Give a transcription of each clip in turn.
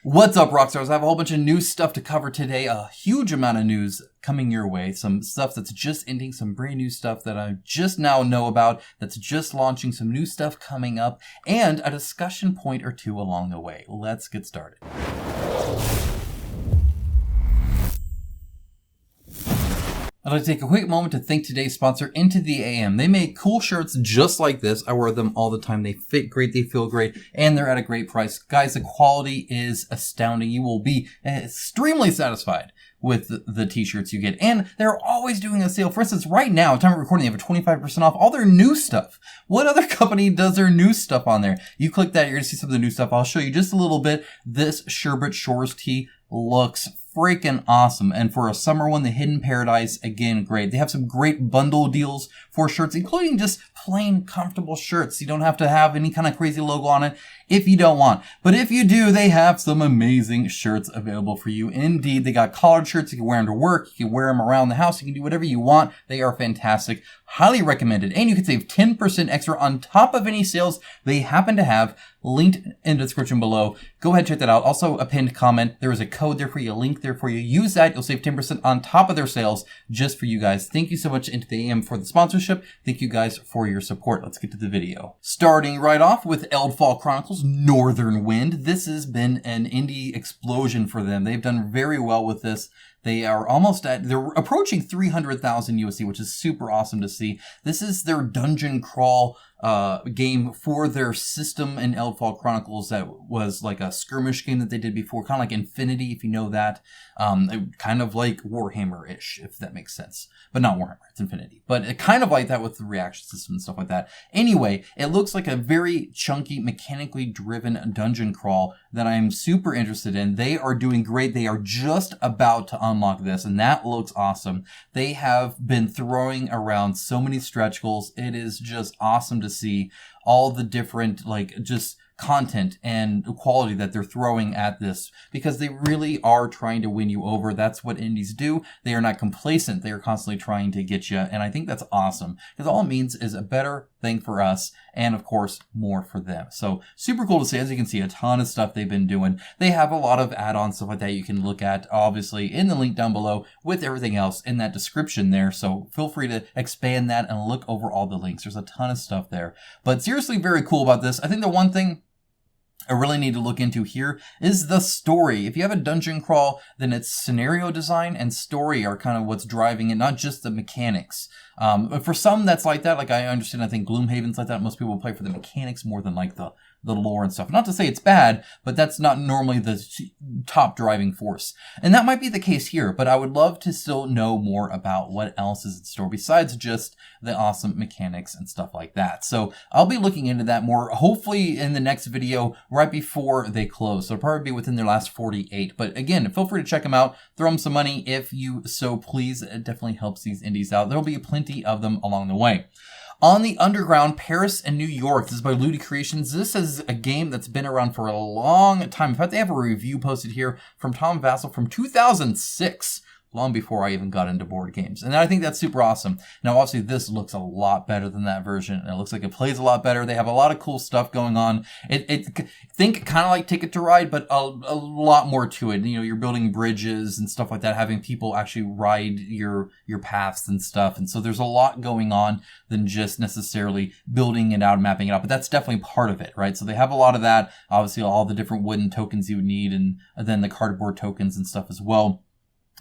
What's up, Rockstars? I have a whole bunch of new stuff to cover today. A huge amount of news coming your way. Some stuff that's just ending, some brand new stuff that I just now know about, that's just launching, some new stuff coming up, and a discussion point or two along the way. Let's get started. I'd like to take a quick moment to thank today's sponsor, Into the AM. They make cool shirts just like this. I wear them all the time. They fit great, they feel great, and they're at a great price. Guys, the quality is astounding. You will be extremely satisfied with the t-shirts you get. And they're always doing a sale. For instance, right now, at the time of recording, they have a 25% off all their new stuff. What other company does their new stuff on there? You click that, you're going to see some of the new stuff. I'll show you just a little bit. This Sherbet Shores tee looks freaking awesome. And for a summer one, the Hidden Paradise, again, great. They have some great bundle deals for shirts, including just plain comfortable shirts. You don't have to have any kind of crazy logo on it if you don't want. But if you do, they have some amazing shirts available for you. Indeed, they got collared shirts. You can wear them to work. You can wear them around the house. You can do whatever you want. They are fantastic. Highly recommended. And you can save 10% extra on top of any sales they happen to have, linked in the description below. Go ahead and check that out. Also, a pinned comment. There is a code there for you, a link there for you. Use that. You'll save 10% on top of their sales just for you guys. Thank you so much, Into the AM, for the sponsorship. Thank you guys for your support. Let's get to the video. Starting right off with Eldfall Chronicles, Northern Wind. This has been an indie explosion for them. They've done very well with this. They are they're approaching 300,000 USD, which is super awesome to see. This is their dungeon crawl game for their system in Eldfall Chronicles that was like a skirmish game that they did before, kind of like Infinity, if you know that. Kind of like Warhammer-ish, if that makes sense. But not Warhammer, it's Infinity. But kind of like that with the reaction system and stuff like that. Anyway, it looks like a very chunky, mechanically driven dungeon crawl that I'm super interested in. They are doing great. They are just about to unlock this, and that looks awesome. They have been throwing around so many stretch goals. It is just awesome to see all the different, just content and quality that they're throwing at this, because they really are trying to win you over. That's what indies do. They are not complacent. They are constantly trying to get you. And I think that's awesome, because all it means is a better thing for us and, of course, more for them. So super cool to see. As you can see, a ton of stuff they've been doing. They have a lot of add-ons, stuff like that you can look at, obviously, in the link down below with everything else in that description there. So feel free to expand that and look over all the links. There's a ton of stuff there. But seriously, very cool about this. I think the one thing I really need to look into here is the story. If you have a dungeon crawl, then it's scenario design and story are kind of what's driving it, not just the mechanics. For some that's like that, like I understand, I think Gloomhaven's like that. Most people play for the mechanics more than like the lore and stuff. Not to say it's bad, but that's not normally the top driving force. And that might be the case here, but I would love to still know more about what else is in store besides just the awesome mechanics and stuff like that. So I'll be looking into that more, hopefully in the next video right before they close. So it'll probably be within their last 48. But again, feel free to check them out. Throw them some money if you so please. It definitely helps these indies out. There'll be plenty of them along the way. On the Underground, Paris and New York. This is by Ludi Creations. This is a game that's been around for a long time. In fact, they have a review posted here from Tom Vassell from 2006. Long before I even got into board games. And I think that's super awesome. Now, obviously, this looks a lot better than that version. And it looks like it plays a lot better. They have a lot of cool stuff going on. Think kind of like Ticket to Ride, but a lot more to it. You know, you're building bridges and stuff like that, having people actually ride your paths and stuff. And so there's a lot going on than just necessarily building it out and mapping it out. But that's definitely part of it, right? So they have a lot of that. Obviously, all the different wooden tokens you would need, and then the cardboard tokens and stuff as well.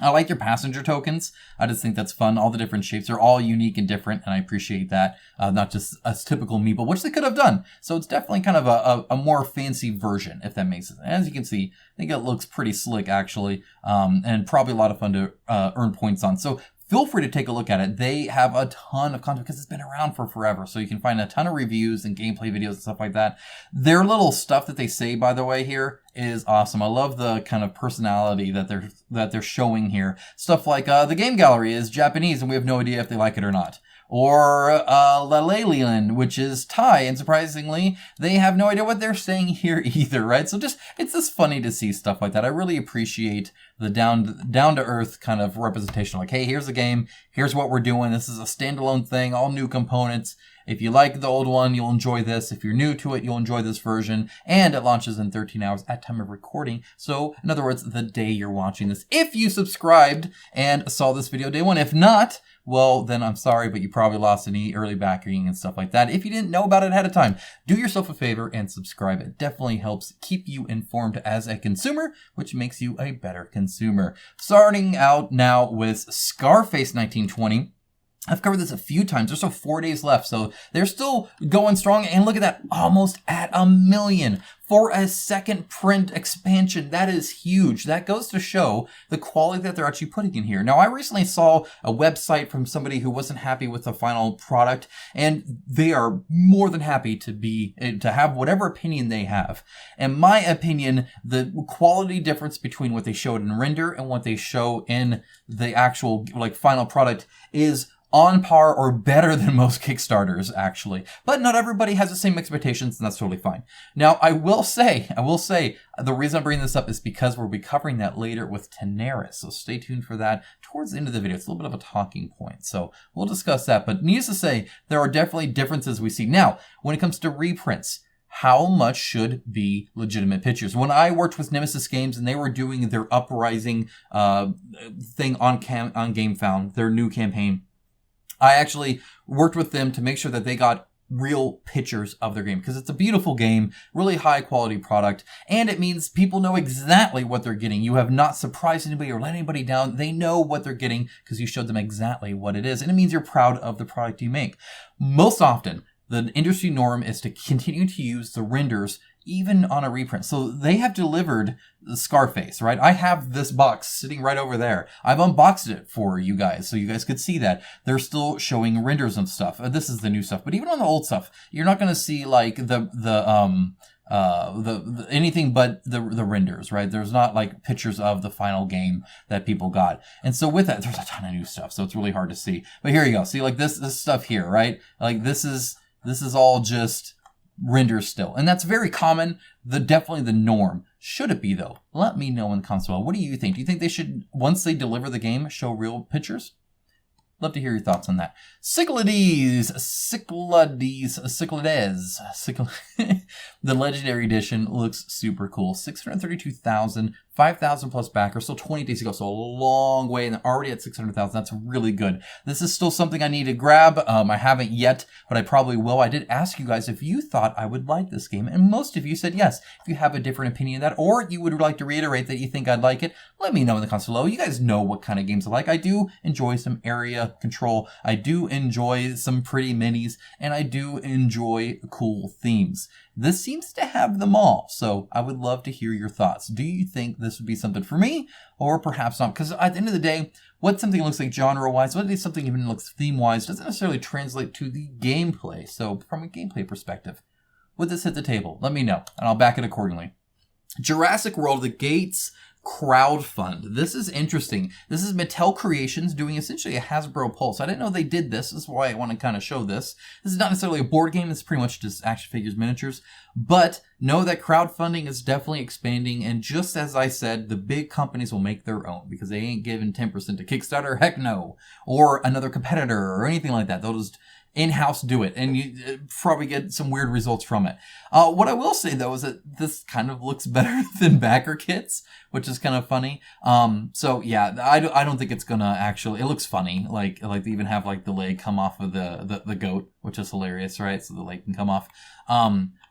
I like your passenger tokens. I just think that's fun. All the different shapes are all unique and different, and I appreciate that. Not just a typical meeple, which they could have done. So it's definitely kind of a more fancy version, if that makes sense. As you can see, I think it looks pretty slick, actually, and probably a lot of fun to earn points on. So feel free to take a look at it. They have a ton of content because it's been around for forever. So you can find a ton of reviews and gameplay videos and stuff like that. Their little stuff that they say, by the way, here is awesome. I love the kind of personality that they're showing here. Stuff like the game gallery is Japanese and we have no idea if they like it or not. Or Lalalian, which is Thai, and surprisingly, they have no idea what they're saying here either, right? So it's just funny to see stuff like that. I really appreciate the down to earth kind of representation. Like, hey, here's the game, here's what we're doing. This is a standalone thing, all new components, If you like the old one, you'll enjoy this. If you're new to it, you'll enjoy this version. And it launches in 13 hours at time of recording. So, in other words, the day you're watching this. If you subscribed and saw this video day one. If not, well, then I'm sorry, but you probably lost any early backing and stuff like that. If you didn't know about it ahead of time, do yourself a favor and subscribe. It definitely helps keep you informed as a consumer, which makes you a better consumer. Starting out now with Scarface 1920. I've covered this a few times. There's still 4 days left, so they're still going strong. And look at that, almost at 1 million for a second print expansion. That is huge. That goes to show the quality that they're actually putting in here. Now, I recently saw a website from somebody who wasn't happy with the final product, and they are more than happy to have whatever opinion they have. In my opinion, the quality difference between what they showed in render and what they show in the actual final product is on par or better than most Kickstarters, actually. But not everybody has the same expectations, and that's totally fine. Now, I will say, the reason I'm bringing this up is because we'll be covering that later with Tanares. So stay tuned for that towards the end of the video. It's a little bit of a talking point. So we'll discuss that. But needless to say, there are definitely differences we see. Now, when it comes to reprints, how much should be legitimate pictures? When I worked with Nemesis Games and they were doing their Uprising thing on GameFound, their new campaign, I actually worked with them to make sure that they got real pictures of their game because it's a beautiful game, really high quality product, and it means people know exactly what they're getting. You have not surprised anybody or let anybody down. They know what they're getting because you showed them exactly what it is, and it means you're proud of the product you make. Most often, the industry norm is to continue to use the renders even on a reprint. So they have delivered the Scarface, right? I have this box sitting right over there. I've unboxed it for you guys so you guys could see that. They're still showing renders of stuff. This is the new stuff. But even on the old stuff, you're not going to see like the anything but the renders, right? There's not like pictures of the final game that people got. And so with that, there's a ton of new stuff. So it's really hard to see. But here you go. See like this stuff here, right? Like this is all just renders still. And that's very common. Definitely the norm. Should it be though? Let me know in the comments below. What do you think? Do you think they should, once they deliver the game, show real pictures? Love to hear your thoughts on that. Cyclades. The Legendary Edition looks super cool. 632,000, 5,000 plus backers. Still 20 days ago, so a long way, and already at 600,000. That's really good. This is still something I need to grab. I haven't yet, but I probably will. I did ask you guys if you thought I would like this game, and most of you said yes. If you have a different opinion of that, or you would like to reiterate that you think I'd like it, let me know in the comments below. You guys know what kind of games I like. I do enjoy some area control. I do enjoy some pretty minis, and I do enjoy cool themes. This seems to have them all, so I would love to hear your thoughts. Do you think this would be something for me, or perhaps not? Because at the end of the day, what something looks like genre-wise, what something even looks theme-wise, doesn't necessarily translate to the gameplay. So from a gameplay perspective, would this hit the table? Let me know, and I'll back it accordingly. Jurassic World, The Gates crowdfund. This is interesting. This is Mattel Creations doing essentially a Hasbro Pulse. I didn't know they did this. This is why I want to kind of show this. This is not necessarily a board game. It's pretty much just action figures, miniatures. But know that crowdfunding is definitely expanding. And just as I said, the big companies will make their own because they ain't giving 10% to Kickstarter. Heck no. Or another competitor or anything like that. They'll just in-house do it, and you probably get some weird results from it. What I will say though is that this kind of looks better than backer kits, which is kind of funny. So yeah, I don't think it's gonna actually. It looks funny, like they even have like the leg come off of the goat, which is hilarious, right? So the leg can come off.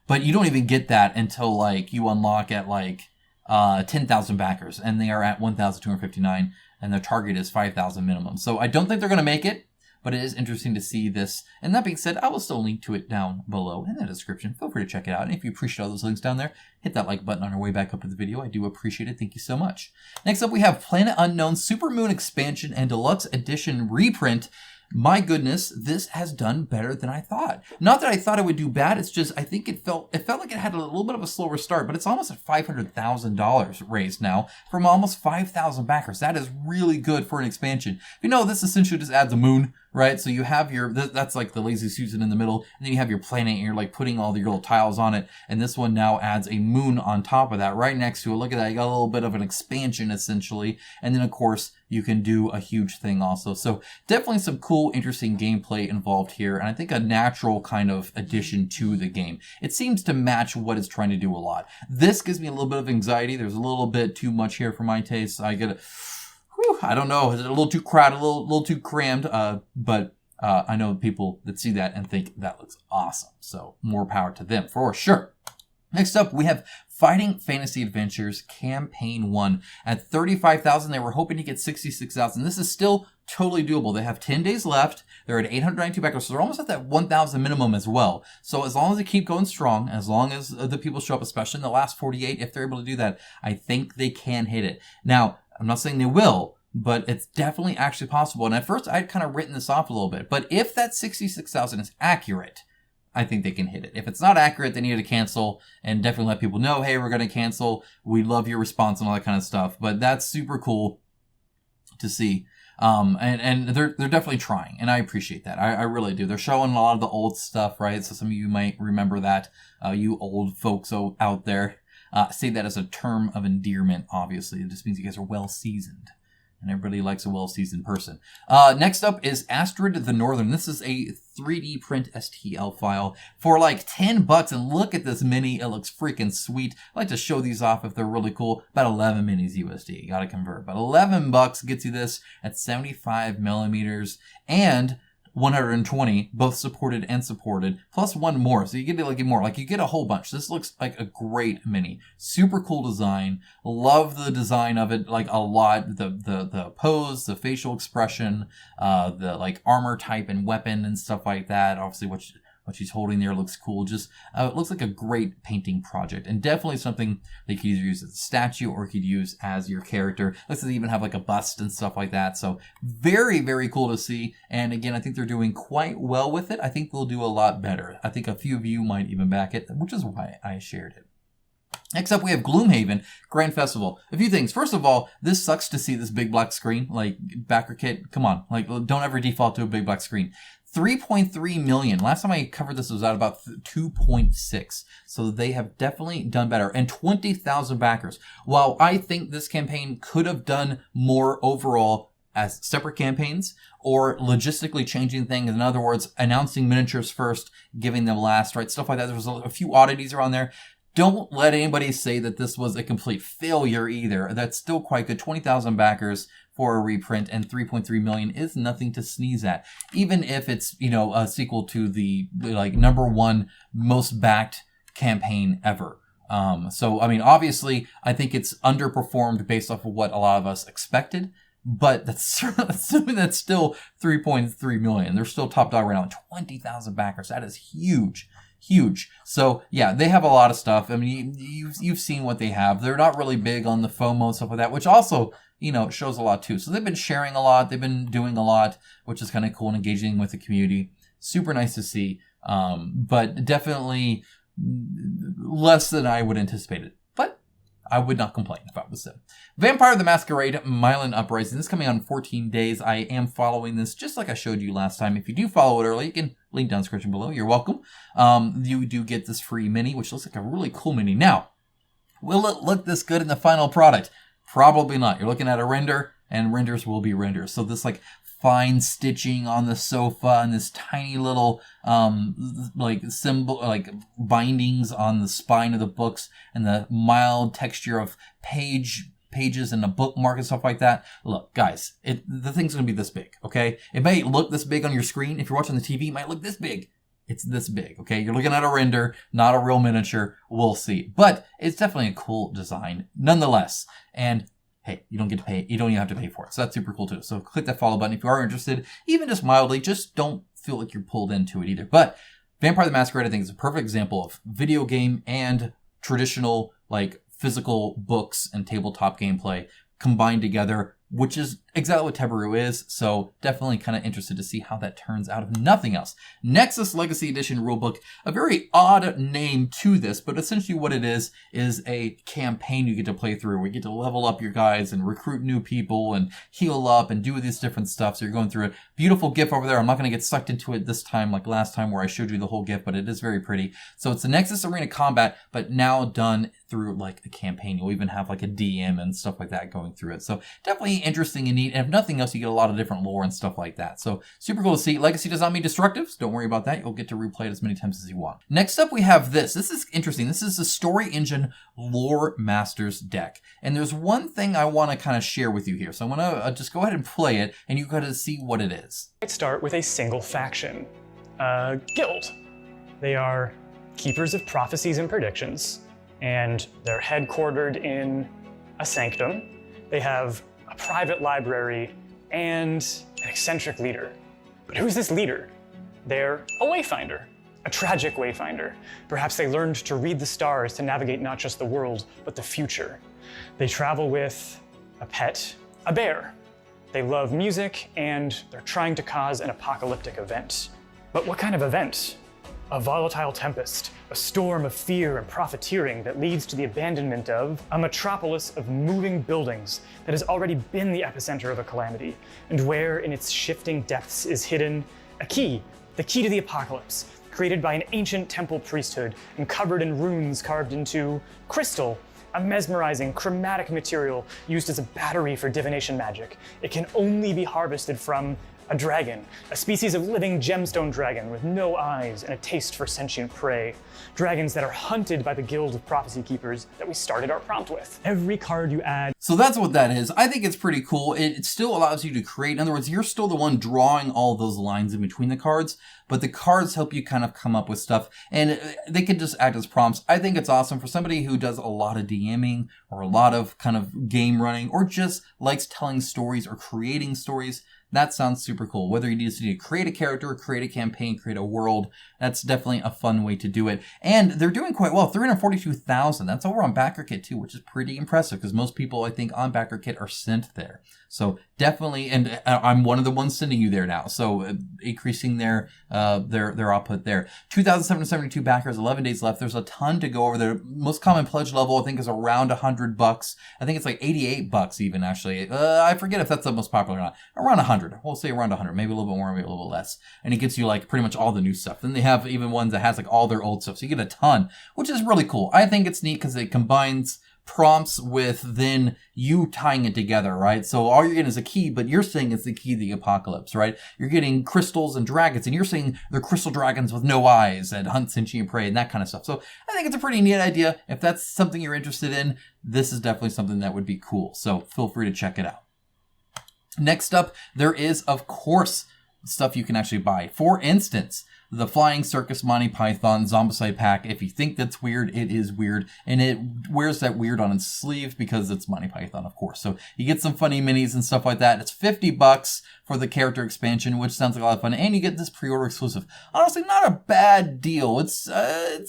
But you don't even get that until like you unlock at like 10,000 backers, and they are at 1,259, and their target is 5,000 minimum. So I don't think they're gonna make it. But it is interesting to see this. And that being said, I will still link to it down below in the description. Feel free to check it out. And if you appreciate all those links down there, hit that like button on your way back up to the video. I do appreciate it. Thank you so much. Next up, we have Planet Unknown Supermoon Expansion and Deluxe Edition reprint. My goodness, this has done better than I thought. Not that I thought it would do bad. It's just I think it felt like it had a little bit of a slower start, but it's almost at $500,000 raised now from almost 5,000 backers. That is really good for an expansion. You know, this essentially just adds a moon, right? So you have that's like the lazy Susan in the middle, and then you have your planet, and you're like putting all your little tiles on it, and this one now adds a moon on top of that, right next to it. Look at that, you got a little bit of an expansion essentially, and then of course you can do a huge thing also. So definitely some cool, interesting gameplay involved here, and I think a natural kind of addition to the game. It seems to match what it's trying to do a lot. This gives me a little bit of anxiety. There's a little bit too much here for my taste. I don't know. Is it a little too crowded, a little too crammed? But I know people that see that and think that looks awesome. So more power to them for sure. Next up, we have Fighting Fantasy Adventures Campaign 1 at 35,000. They were hoping to get 66,000. This is still totally doable. They have 10 days left. They're at 892 backers, so they're almost at that 1,000 minimum as well. So as long as they keep going strong, as long as the people show up, especially in the last 48, if they're able to do that, I think they can hit it. Now, I'm not saying they will, but it's definitely actually possible. And at first, I'd kind of written this off a little bit. But if that 66,000 is accurate, I think they can hit it. If it's not accurate, they need to cancel and definitely let people know, hey, we're going to cancel. We love your response and all that kind of stuff. But that's super cool to see. And they're definitely trying, and I appreciate that. I really do. They're showing a lot of the old stuff, right? So some of you might remember that, you old folks out there. Say that as a term of endearment, obviously. It just means you guys are well seasoned. And everybody likes a well-seasoned person. Next up is Astrid The Northern. This is a 3D print STL file for like $10. And look at this mini. It looks freaking sweet. I like to show these off if they're really cool. About 11 minis USD. You gotta convert. But $11 gets you this at 75 millimeters. And 120, both supported and supported, plus one more. So you get like more, like you get a whole bunch. This looks like a great mini. Super cool design. Love the design of it like a lot. The pose, the facial expression, the like armor type and weapon and stuff like that. Obviously what she's holding there looks cool. Just, it looks like a great painting project, and definitely something that you could either use as a statue or you could use as your character. Let's even have like a bust and stuff like that. So very, very cool to see. And again, I think they're doing quite well with it. I think they'll do a lot better. I think a few of you might even back it, which is why I shared it. Next up, we have Gloomhaven Grand Festival. A few things. First of all, this sucks to see this big black screen. Like, backer kit, come on. Like, don't ever default to a big black screen. 3.3 million. Last time I covered this was at about 2.6. So they have definitely done better. And 20,000 backers. While I think this campaign could have done more overall as separate campaigns, or logistically changing things. In other words, announcing miniatures first, giving them last, right? Stuff like that. There was a few oddities around there. Don't let anybody say that this was a complete failure either. That's still quite good. 20,000 backers for a reprint, and 3.3 million is nothing to sneeze at. Even if it's, a sequel to the like #1 most backed campaign ever. So, I mean, obviously, I think it's underperformed based off of what a lot of us expected, but that's still 3.3 million. They're still top dog right now. 20,000 backers. That is huge. Huge. So yeah, they have a lot of stuff. I mean, you've seen what they have. They're not really big on the FOMO and stuff like that, which also, shows a lot too. So they've been sharing a lot. They've been doing a lot, which is kind of cool and engaging with the community. Super nice to see. But definitely less than I would anticipate it. But I would not complain if I was them. Vampire the Masquerade, Milan Uprising. This is coming out in 14 days. I am following this just like I showed you last time. If you do follow it early, you can link down in the description below. You're welcome. You do get this free mini, which looks like a really cool mini. Now, will it look this good in the final product? Probably not. You're looking at a render, and renders will be renders. So this like fine stitching on the sofa and this tiny little symbol, like bindings on the spine of the books, and the mild texture of pages and the bookmark and stuff like that. Look, guys, the thing's going to be this big, okay? It may look this big on your screen. If you're watching the TV, it might look this big. It's this big, okay? You're looking at a render, not a real miniature. We'll see. But it's definitely a cool design nonetheless. And hey, you don't get to pay. You don't even have to pay for it. So that's super cool too. So click that follow button if you are interested, even just mildly. Just don't feel like you're pulled into it either. But Vampire the Masquerade, I think, is a perfect example of video game and traditional, like, physical books and tabletop gameplay combined together, which is exactly what Tebaru is, so definitely kind of interested to see how that turns out if nothing else. Nexus Legacy Edition Rulebook, a very odd name to this, but essentially what it is a campaign you get to play through. We get to level up your guys and recruit new people and heal up and do this different stuff, so you're going through it. Beautiful GIF over there. I'm not going to get sucked into it this time like last time where I showed you the whole GIF, but it is very pretty. So it's the Nexus Arena Combat, but now done through like a campaign. You'll even have like a DM and stuff like that going through it. So definitely interesting and neat. And if nothing else, you get a lot of different lore and stuff like that. So super cool to see. Legacy does not mean destructive, so don't worry about that. You'll get to replay it as many times as you want. Next up, we have this. This is interesting. This is the Story Engine Lore Masters deck. And there's one thing I want to kind of share with you here. So I'm going to just go ahead and play it, and you got to see what it is. Let's start with a single faction, a guild. They are keepers of prophecies and predictions, and they're headquartered in a sanctum. They have a private library and an eccentric leader. But who's this leader? They're a wayfinder, a tragic wayfinder. Perhaps they learned to read the stars to navigate not just the world, but the future. They travel with a pet, a bear. They love music, and they're trying to cause an apocalyptic event. But what kind of event? A volatile tempest, a storm of fear and profiteering that leads to the abandonment of a metropolis of moving buildings that has already been the epicenter of a calamity, and where in its shifting depths is hidden a key, the key to the apocalypse, created by an ancient temple priesthood and covered in runes carved into crystal, a mesmerizing chromatic material used as a battery for divination magic. It can only be harvested from a dragon, a species of living gemstone dragon with no eyes and a taste for sentient prey. Dragons that are hunted by the Guild of Prophecy Keepers that we started our prompt with. Every card you add... So that's what that is. I think it's pretty cool. It still allows you to create. In other words, you're still the one drawing all those lines in between the cards, but the cards help you kind of come up with stuff, and they can just act as prompts. I think it's awesome for somebody who does a lot of DMing or a lot of kind of game running or just likes telling stories or creating stories. That sounds super cool. Whether you need to create a character, create a campaign, create a world, that's definitely a fun way to do it. And they're doing quite well. 342,000. That's over on BackerKit too, which is pretty impressive because most people I think on BackerKit are sent there. So definitely, and I'm one of the ones sending you there now. So increasing their output there. 2,772 backers, 11 days left. There's a ton to go over there. Most common pledge level I think is around $100. I think it's like $88 even actually. I forget if that's the most popular or not. Around 100. We'll say around 100, maybe a little bit more, maybe a little bit less. And it gets you like pretty much all the new stuff. Then they have even ones that has like all their old stuff. So you get a ton, which is really cool. I think it's neat because it combines prompts with then you tying it together, right? So all you're getting is a key, but you're saying it's the key to the apocalypse, right? You're getting crystals and dragons, and you're saying they're crystal dragons with no eyes and hunt sentient prey and that kind of stuff. So I think it's a pretty neat idea. If that's something you're interested in, this is definitely something that would be cool. So feel free to check it out. Next up, there is, of course, stuff you can actually buy. For instance, the Flying Circus Monty Python Zombicide pack. If you think that's weird, it is weird. And it wears that weird on its sleeve because it's Monty Python, of course. So you get some funny minis and stuff like that. It's $50 for the character expansion, which sounds like a lot of fun. And you get this pre-order exclusive. Honestly, not a bad deal. It's a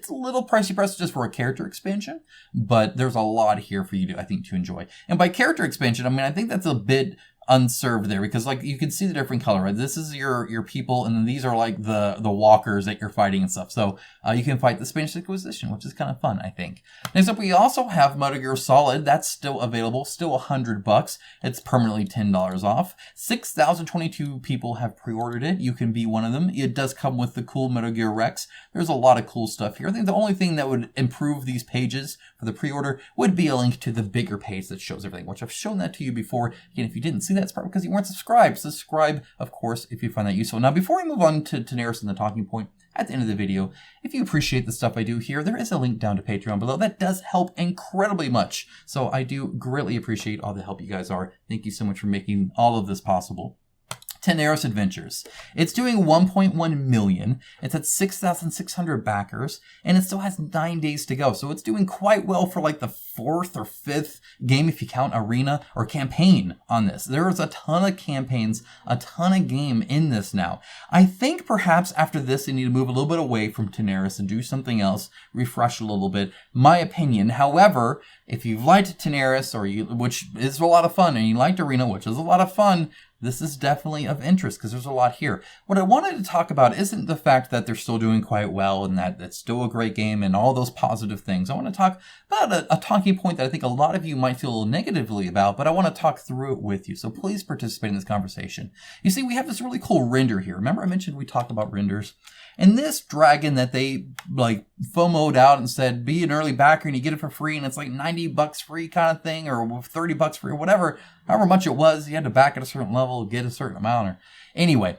little pricey just for a character expansion. But there's a lot here for you to, I think, to enjoy. And by character expansion, I mean, I think that's a bit unserved there because like you can see the different color, right? This is your people, and then these are like the walkers that you're fighting and stuff. So you can fight the Spanish Inquisition, which is kind of fun, I think. Next up, we also have Metal Gear Solid. That's still available, still $100. It's permanently $10 off. 6,022 people have pre-ordered it. You can be one of them. It does come with the cool Metal Gear Rex. There's a lot of cool stuff here. I think the only thing that would improve these pages for the pre-order would be a link to the bigger page that shows everything, which I've shown that to you before. Again, if you didn't see that, it's probably because you weren't subscribed. Subscribe, of course, if you find that useful. Now, before we move on to Tanares and the talking point at the end of the video, if you appreciate the stuff I do here, there is a link down to Patreon below. That does help incredibly much. So I do greatly appreciate all the help you guys are. Thank you so much for making all of this possible. Tanares Adventures. It's doing 1.1 million. It's at 6,600 backers, and it still has 9 days to go. So it's doing quite well for like the 4th or 5th game if you count arena or campaign on this. There's a ton of campaigns, a ton of game in this now. I think perhaps after this, they need to move a little bit away from Tanares and do something else, refresh a little bit. My opinion. However, if you've liked Tanares, which is a lot of fun, and you liked arena, which is a lot of fun, this is definitely of interest because there's a lot here. What I wanted to talk about isn't the fact that they're still doing quite well and that it's still a great game and all those positive things. I want to talk about a talking point that I think a lot of you might feel a little negatively about, but I want to talk through it with you. So please participate in this conversation. You see, we have this really cool render here. Remember I mentioned we talked about renders? And this dragon that they like FOMO'd out and said, be an early backer and you get it for free and it's like $90 free kind of thing or $30 free or whatever, however much it was, you had to back at a certain level, get a certain amount. Or anyway,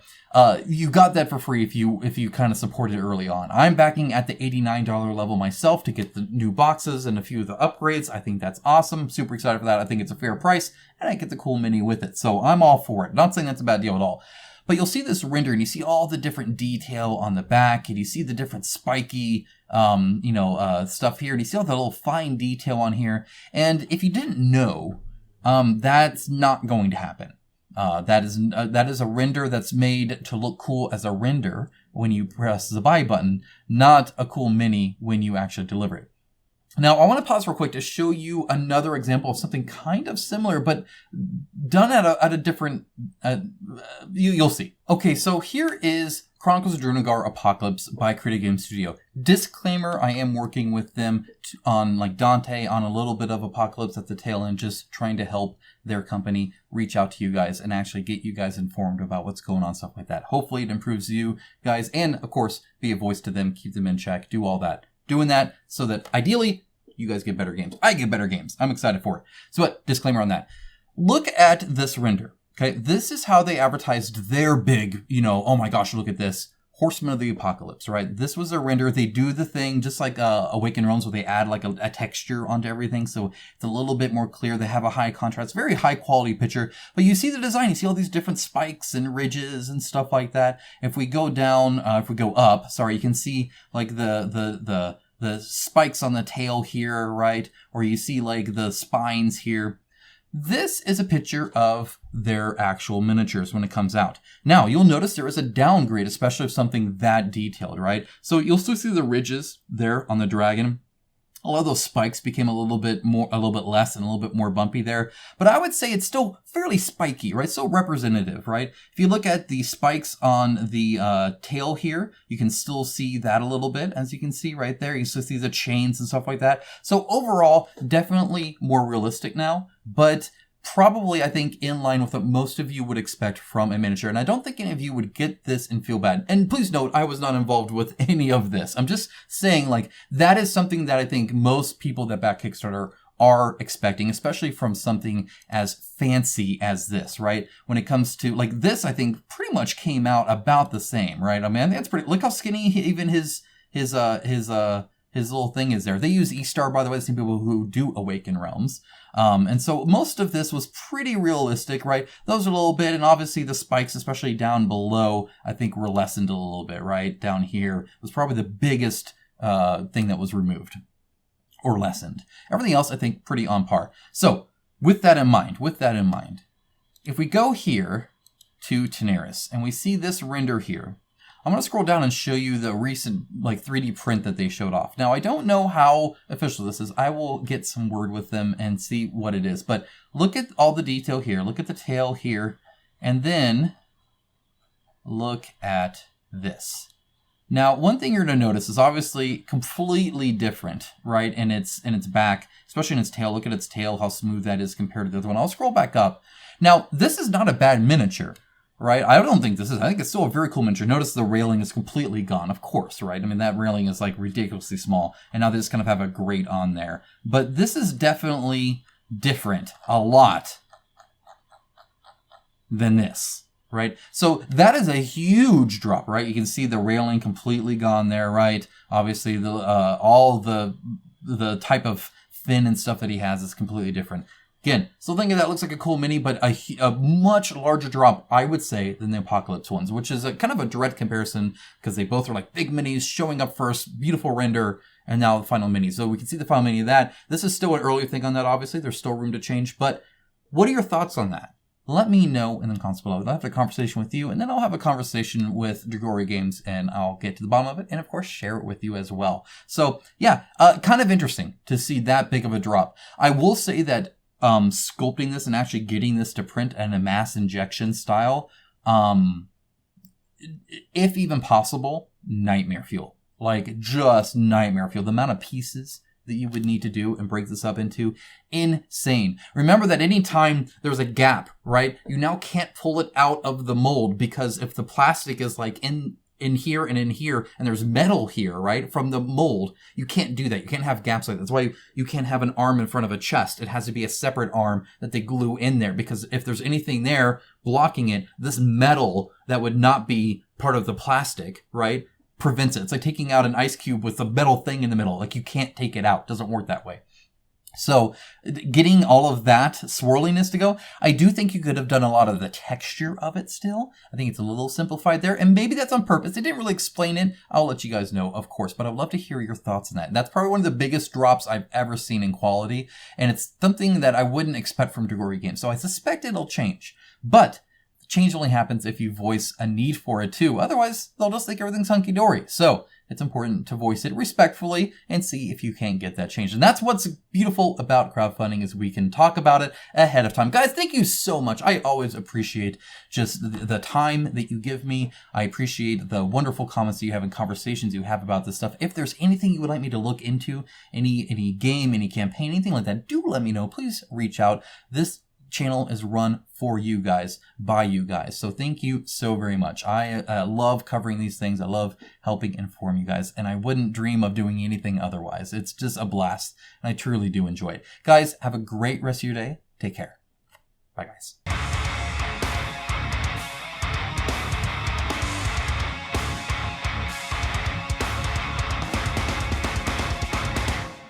you got that for free if you kind of supported it early on. I'm backing at the $89 level myself to get the new boxes and a few of the upgrades. I think that's awesome. Super excited for that. I think it's a fair price and I get the cool mini with it. So I'm all for it. Not saying that's a bad deal at all. But you'll see this render and you see all the different detail on the back and you see the different spiky, stuff here. And you see all the little fine detail on here. And if you didn't know, that's not going to happen. That is a render that's made to look cool as a render when you press the buy button, not a cool mini when you actually deliver it. Now, I want to pause real quick to show you another example of something kind of similar, but done at a different, you'll see. Okay, so here is Chronicles of Drunagar Apocalypse by Creative Game Studio. Disclaimer, I am working with them on like Dante on a little bit of Apocalypse at the tail end, just trying to help their company reach out to you guys and actually get you guys informed about what's going on, stuff like that. Hopefully it improves you guys and, of course, be a voice to them, keep them in check, do all that. Doing that so that ideally you guys get better games. I get better games. I'm excited for it. So what? Disclaimer on that. Look at this render. Okay. This is how they advertised their big, oh my gosh, look at this. Horsemen of the Apocalypse, right? This was a render. They do the thing just like Awakened Realms where they add like a texture onto everything. So it's a little bit more clear. They have a high contrast, very high quality picture. But you see the design. You see all these different spikes and ridges and stuff like that. If we go up, you can see like the spikes on the tail here, right? Or you see like the spines here. This is a picture of their actual miniatures when it comes out. Now, you'll notice there is a downgrade, especially of something that detailed, right? So you'll still see the ridges there on the dragon. A lot of those spikes became a little bit less and a little bit more bumpy there. But I would say it's still fairly spiky, right? So representative, right? If you look at the spikes on the tail here, you can still see that a little bit. As you can see right there, you still see the chains and stuff like that. So overall, definitely more realistic now, but probably, I think, in line with what most of you would expect from a miniature. And I don't think any of you would get this and feel bad. And please note, I was not involved with any of this. I'm just saying, like, that is something that I think most people that back Kickstarter are expecting, especially from something as fancy as this, right? When it comes to, like, this, I think, pretty much came out about the same, right? I mean, I think it's pretty, look how skinny even his little thing is there. They use E-Star, by the way, the same people who do Awaken Realms. And so most of this was pretty realistic, right? Those are a little bit, and obviously the spikes, especially down below, I think were lessened a little bit, right? Down here was probably the biggest thing that was removed or lessened. Everything else, I think, pretty on par. So with that in mind, if we go here to Tanares and we see this render here, I'm going to scroll down and show you the recent 3D print that they showed off. Now, I don't know how official this is. I will get some word with them and see what it is. But look at all the detail here. Look at the tail here. And then look at this. Now, one thing you're going to notice is obviously completely different, right? In its back, especially in its tail. Look at its tail, how smooth that is compared to the other one. I'll scroll back up. Now, this is not a bad miniature. Right? I don't think this is. I think it's still a very cool miniature. Notice the railing is completely gone, of course, right? I mean, that railing is like ridiculously small. And now they just kind of have a grate on there. But this is definitely different a lot than this, right? So that is a huge drop, right? You can see the railing completely gone there, right? Obviously, all the type of fin and stuff that he has is completely different. Again, still think of that looks like a cool mini, but a much larger drop, I would say, than the Apocalypse ones, which is a kind of a direct comparison because they both are like big minis showing up first, beautiful render, and now the final mini. So we can see the final mini of that. This is still an earlier thing on that, obviously. There's still room to change, but what are your thoughts on that? Let me know in the comments below. I'll have a conversation with you, and then I'll have a conversation with Dragori Games, and I'll get to the bottom of it, and of course, share it with you as well. So, yeah, kind of interesting to see that big of a drop. I will say that sculpting this and actually getting this to print in a mass injection style, if even possible, nightmare fuel. Like, just nightmare fuel. The amount of pieces that you would need to do and break this up into, insane. Remember that anytime there's a gap, right, you now can't pull it out of the mold, because if the plastic is like in here and in here, and there's metal here, right, from the mold, you can't do that. You can't have gaps like that. That's why you can't have an arm in front of a chest. It has to be a separate arm that they glue in there, because if there's anything there blocking it, this metal that would not be part of the plastic, right, prevents it. It's like taking out an ice cube with a metal thing in the middle. Like, you can't take it out. It doesn't work that way. So getting all of that swirliness to go, I do think you could have done a lot of the texture of it still. I think it's a little simplified there, and maybe that's on purpose. They didn't really explain it. I'll let you guys know, of course, but I'd love to hear your thoughts on that. That's probably one of the biggest drops I've ever seen in quality, and it's something that I wouldn't expect from Dragori Games. So I suspect it'll change, but change only happens if you voice a need for it too. Otherwise, they'll just think everything's hunky-dory. So it's important to voice it respectfully and see if you can't get that changed. And that's what's beautiful about crowdfunding, is we can talk about it ahead of time. Guys, thank you so much. I always appreciate just the time that you give me. I appreciate the wonderful comments that you have and conversations you have about this stuff. If there's anything you would like me to look into, any game, any campaign, anything like that, do let me know. Please reach out. This channel is run for you guys, by you guys. So thank you so very much. I love covering these things. I love helping inform you guys, and I wouldn't dream of doing anything otherwise. It's just a blast, and I truly do enjoy it. Guys, have a great rest of your day. Take care. Bye, guys.